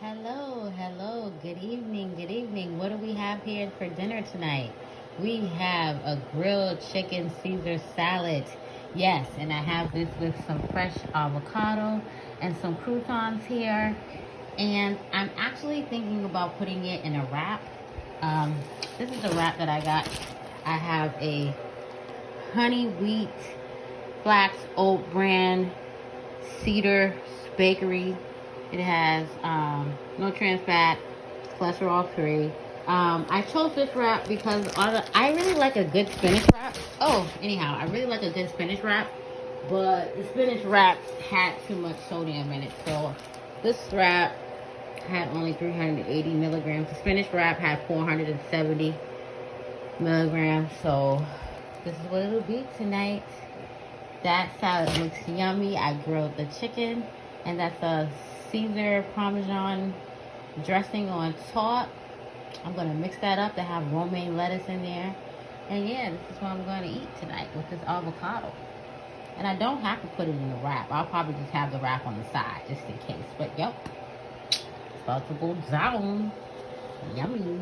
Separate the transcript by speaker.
Speaker 1: Hello, good evening. What do we have here for dinner tonight? We have a grilled chicken Caesar salad. Yes, and I have this with some fresh avocado and some croutons here. And I'm actually thinking about putting it in a wrap. Um, this is a wrap that I got. I have a honey wheat flax oat brand Cedar Bakery. It has no trans fat, cholesterol free. I chose this wrap because I really like a good spinach wrap. Oh, anyhow, I really like a good spinach wrap, but the spinach wrap had too much sodium in it. So this wrap had only 380 milligrams. The spinach wrap had 470 milligrams. So this is what it'll be tonight. That salad looks yummy. I grilled the chicken, and that's a Caesar Parmesan dressing on top. I'm going to mix that up to have romaine lettuce in there. And yeah, this is what I'm going to eat tonight with this avocado. And I don't have to put it in the wrap. I'll probably just have the wrap on the side just in case. But yep, it's about to go down. Yummy.